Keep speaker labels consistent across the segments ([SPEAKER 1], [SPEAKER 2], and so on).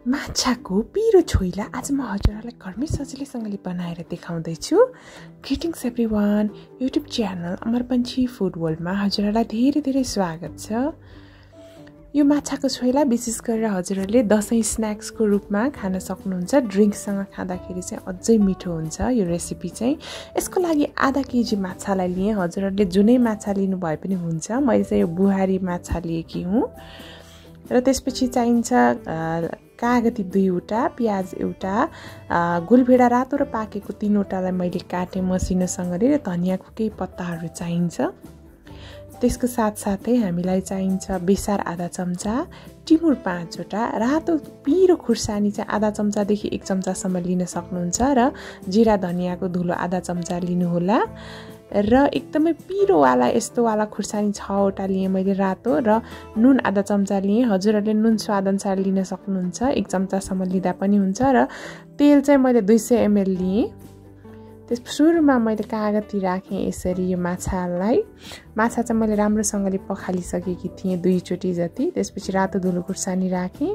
[SPEAKER 1] माछाको पिरो छोइला आज म हजुरहरूलाई घरमै सजिलैसँगले बनाएर देखाउँदैछु। ग्रिटिङ्स एभ्रीवान, युट्युब च्यानल अमर पन्छी फूड वर्ल्डमा हजुरहरूलाई धेरै धेरै स्वागत छ। यो माछाको छोइला विशेष गरेर हजुरहरूले दशैं स्न्याक्सको रूपमा खान सक्नुहुन्छ। ड्रिङ्कसँग खाँदाखेरि चाहिँ अझै मिठो हुन्छ यो रेसिपी चाहिँ। यसको लागि आधा केजी माछालाई लिए। हजुरहरूले जुनै माछा लिनु भए पनि हुन्छ। मैले चाहिँ यो बुहारी माछा लिएकी हुँ। र त्यसपछि चाहिन्छ कागती 2वटा, प्याज एउटा, गुलभेडा रातो र पाकेको 3वटालाई मैले काटेँ मसिनोसँगले र धनियाँको केही पत्ताहरू चाहिन्छ। त्यसको साथसाथै हामीलाई चाहिन्छ बेसार आधा चम्चा, टिमुर 5वटा, रातो पिरो खुर्सानी चाहिँ आधा चम्चादेखि 1 चम्चासम्म लिन सक्नुहुन्छ र जिरा धनियाँको धुलो आधा चम्चा लिनुहोला। र एकदमै पिरोवाला यस्तोवाला खुर्सानी 6वटा लिएँ मैले रातो, र नुन आधा चम्चा लिएँ। हजुरहरूले नुन स्वादअनुसार लिन सक्नुहुन्छ, 1 चम्चासम्म लिँदा पनि हुन्छ। र तेल चाहिँ मैले 200 ml लिएँ। त्यस सुरुमा मैले कागती राखेँ यसरी यो माछालाई। माछा चाहिँ मैले राम्रोसँगले पखालिसकेकी थिएँ 2 चोटि जति। त्यसपछि रातो धुलो खुर्सानी राखेँ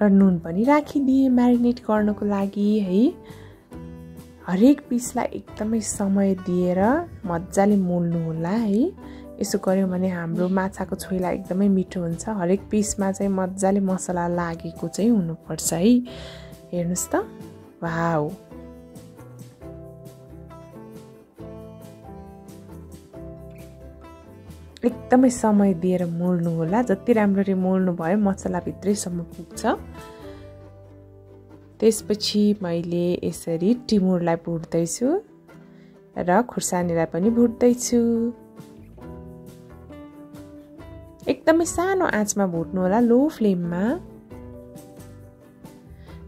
[SPEAKER 1] र नुन पनि राखिदिएँ म्यारिनेट गर्नको लागि है। हरेक पिसलाई एकदमै समय दिएर मजाले मोल्नु होला है। यसो गर्यौँ भने हाम्रो माछाको छोइला एकदमै मिठो हुन्छ। हरेक पिसमा चाहिँ मजाले मसला लागेको चाहिँ हुनुपर्छ है। हेर्नुस् त, वाउ, एकदमै समय दिएर मोल्नु होला। जति राम्ररी मोल्नु भयो मसला भित्रैसम्म पुग्छ। त्यसपछि मैले यसरी टिमुरलाई भुट्दैछु र खुर्सानीलाई पनि भुट्दैछु। एकदमै सानो आँचमा भुट्नु होला, लो फ्लेममा।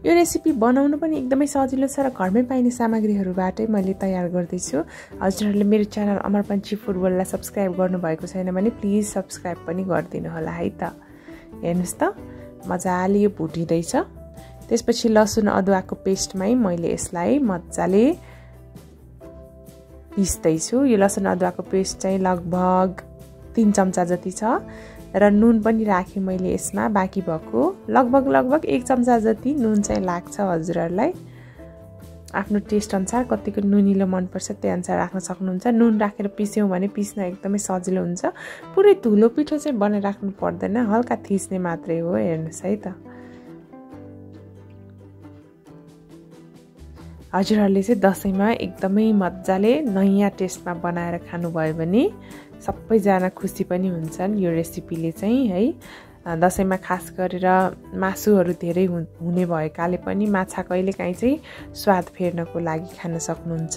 [SPEAKER 1] यो रेसिपी बनाउनु पनि एकदमै सजिलो छ र घरमै पाइने सामग्रीहरूबाटै मैले तयार गर्दैछु। हजुरहरूले मेरो च्यानल अमर पन्छी फूड वर्ल्डलाई सब्स्क्राइब गर्नुभएको छैन भने प्लिज सब्स्क्राइब पनि गरिदिनु होला है त। हेर्नुहोस् त, मजाले यो भुटिँदैछ। त्यसपछि लसुन अदुवाको पेस्टमै मैले यसलाई मजाले पिस्दैछु। यो लसुन अदुवाको पेस्ट चाहिँ लगभग 3 चम्चा जति छ र नुन पनि राखेँ मैले यसमा। बाँकी भएको लगभग 1 चम्चा जति नुन चाहिँ लाग्छ। हजुरहरूलाई आफ्नो टेस्ट अनुसार कतिको नुनिलो मनपर्छ त्यही अनुसार राख्न सक्नुहुन्छ। नुन राखेर पिस्यौँ भने पिस्न एकदमै सजिलो हुन्छ। पुरै धुलो पिठो चाहिँ बनाइराख्नु पर्दैन, हल्का थिच्ने मात्रै हो। हेर्नुहोस् है त, हजुरहरूले चाहिँ दसैँमा एकदमै मजाले नयाँ टेस्टमा बनाएर खानुभयो भने सबैजना खुसी पनि हुन्छन् यो रेसिपीले चाहिँ है। दसैँमा खास गरेर मासुहरू धेरै हुने भएकाले पनि माछा कहिलेकाहीँ चाहिँ स्वाद फेर्नको लागि खान सक्नुहुन्छ।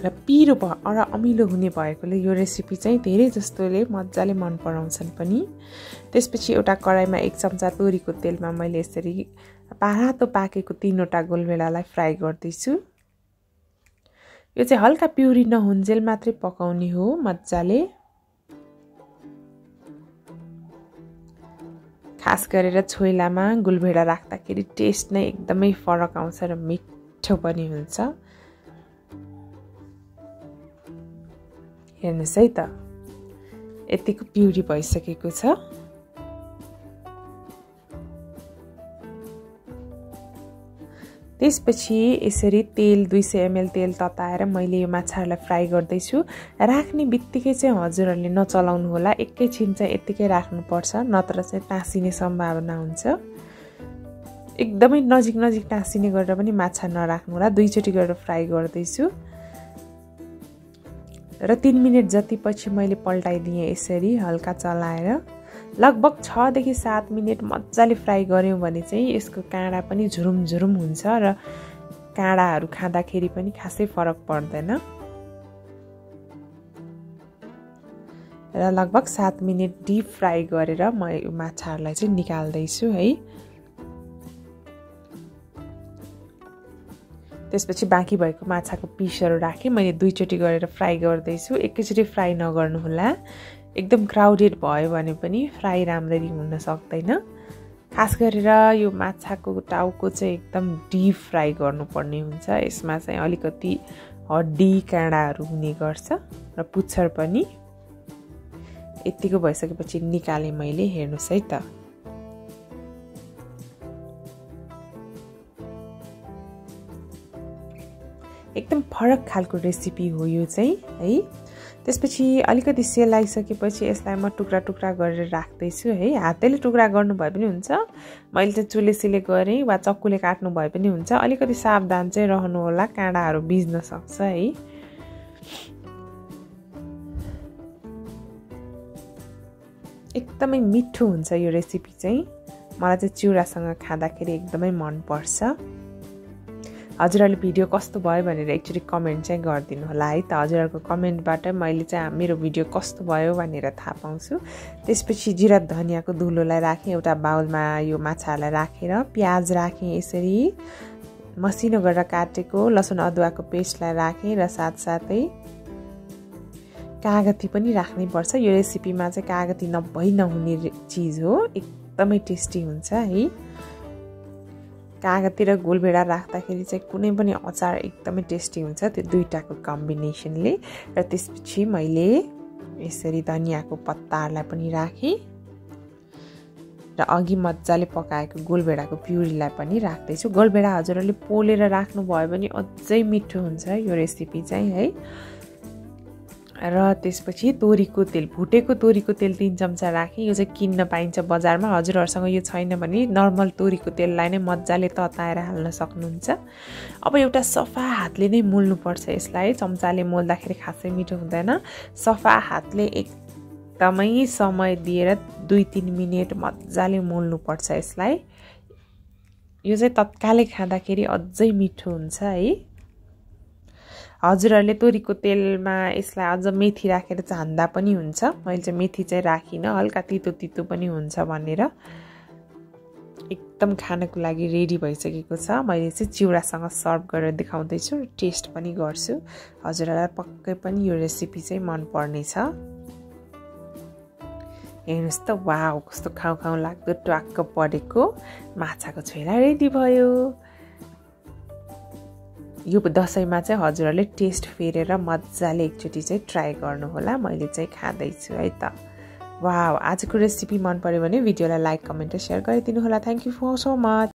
[SPEAKER 1] र पिरो र अमिलो हुने भएकोले यो रेसिपी चाहिँ धेरै जस्तोले मजाले मन पराउँछन् पनि। त्यसपछि एउटा कराईमा 1 चम्चा तोरीको तेलमा मैले यसरी रातो पाकेको 3वटा गोलभेडालाई फ्राई गर्दैछु। यो चाहिँ हल्का प्युरी नहुन्जेल मात्रै पकाउने हो मजाले। खास गरेर छोइलामा गुलभेडा राख्दाखेरि टेस्ट नै एकदमै फरक आउँछ र मिठो पनि हुन्छ। हेर्नुहोस् है त, यतिको प्युरी भइसकेको छ। त्यसपछि यसरी तेल 200 ml तेल तताएर मैले यो माछाहरूलाई फ्राई गर्दैछु। राख्ने बित्तिकै चाहिँ हजुरहरूले नचलाउनु होला, एकैछिन चाहिँ यत्तिकै राख्नुपर्छ, नत्र चाहिँ टाँसिने सम्भावना हुन्छ। एकदमै नजिक टाँसिने गरेर पनि माछा नराख्नु होला। 2 चोटि गरेर फ्राई गर्दैछु र 3 मिनट जति पछि मैले पल्टाइदिएँ यसरी हल्का चलाएर। लगभग 6 देखि 7 मिनट मजाले फ्राई गऱ्यौँ भने चाहिँ यसको काँडा पनि झुरुम हुन्छ र काँडाहरू खाँदाखेरि पनि खासै फरक पर्दैन। र लगभग 7 मिनट डिप फ्राई गरेर म यो माछाहरूलाई चाहिँ निकाल्दैछु है। त्यसपछि बाँकी भएको माछाको पिसहरू राखेँ। मैले 2 चोटि गरेर फ्राई गर्दैछु, एकैचोटि फ्राई नगर्नु होला। एकदम क्राउडेड भयो भने पनि फ्राई राम्ररी हुन सक्दैन। खास गरेर यो माछाको टाउको चाहिँ एकदम डिप फ्राई गर्नुपर्ने हुन्छ। यसमा चाहिँ अलिकति हड्डी काँडाहरू हुने गर्छ र पुच्छर पनि। यतिको भइसकेपछि निकाले मैले हेर्नुस् है त एकदम फरक खालको रेसिपी हो यो चाहिँ है त्यसपछि अलिकति सेलाइसकेपछि यसलाई म टुक्रा टुक्रा गरेर राख्दै छु है हातैले टुक्रा गर्नु भए पनि हुन्छ मैले चाहिँ चुलेसीले गरे वा चक्कुले काट्नु भए पनि हुन्छ अलिकति सावधान चाहिँ रहनु होला काँडाहरु बिज्न सक्छ है एकदमै मिठो हुन्छ यो रेसिपी चाहिँ मलाई चाहिँ चिउरासँग खाँदाखेरि एकदमै मन पर्छ हजुरहरुले भिडियो कस्तो भयो भनेर एकचोटी कमेन्ट चाहिँ गरिदिनु होला है त हजुरहरुको कमेन्टबाट मैले चाहिँ मेरो भिडियो कस्तो भयो भनेर थाहा पाउँछु त्यसपछि जिरा धनियाको धुलोलाई राखे एउटा बाउलमा यो माछालाई राखेर प्याज राखे यसरी मसिनो गरेर काटेको लसुन अदुवाको पेस्टलाई राखे र साथसाथै कागती पनि राख्नै पर्छ यो रेसिपीमा चाहिँ कागती नभई नहुने चीज हो एकदमै टेस्टी हुन्छ है कागती र गोलभेडा राख्दाखेरि चाहिँ कुनै पनि अचार एकदमै टेस्टी हुन्छ त्यो दुईटाको कम्बिनेसनले र त्यसपछि मैले यसरी धनियाको पत्ताहरुलाई पनि राखे र अघि मज्जाले पकाएको गोलभेडाको प्युरीलाई पनि राख्दै छु गोलभेडा हजुरहरुले पोलेर राख्नु भयो भने अझै मिठो हुन्छ यो रेसिपी चाहिँ है र त्यसपछि तोरीको तेल भुटेको तोरीको तेल 3 चम्चा राखे यो चाहिँ किन्न पाइन्छ बजारमा हजुरहरुसँग यो छैन भने नर्मल तोरीको तेललाई नै मज्जाले तताएर हाल्न सक्नुहुन्छ अब एउटा सफा हातले नै मोल्नु पर्छ यसलाई चम्चाले मोल्दाखेरि खासै मिठो हुँदैन सफा हातले एकदमै समय दिएर 2-3 मिनेट मज्जाले मोल्नु पर्छ यसलाई यो चाहिँ तत्कालै खाँदाखेरि अझै मिठो हुन्छ है हजुरहरुले तोरीको तेलमा यसलाई अझ मेथी राखेर झान्दा पनि हुन्छ मैले चाहिँ मेथी चाहिँ राखिन हल्का तितो तितो पनि हुन्छ भनेर एकदम खानको लागि रेडी भइसकेको छ मैले चाहिँ चिउरासँग सर्भ गरेर देखाउँदै छु टेस्ट पनि गर्छु हजुरहरुलाई पक्कै पनि यो रेसिपी चाहिँ मन पर्ने छ हेर्नुस् त वाउ कस्तो खाउ खाउ लाग्दो ट्वाक्क परेको माछाको छोइला रेडी भयो यो दशैंमा चाहिँ हजुरहरुले टेस्ट फेरेर मज्जाले एकचोटी चाहिँ ट्राई गर्नु होला मैले चाहिँ खादै छु है त वाउ आजको रेसिपी मन पर्यो भने भिडियोलाई लाइक कमेन्ट र शेयर गरिदिनु होला थ्यांक यू सो मच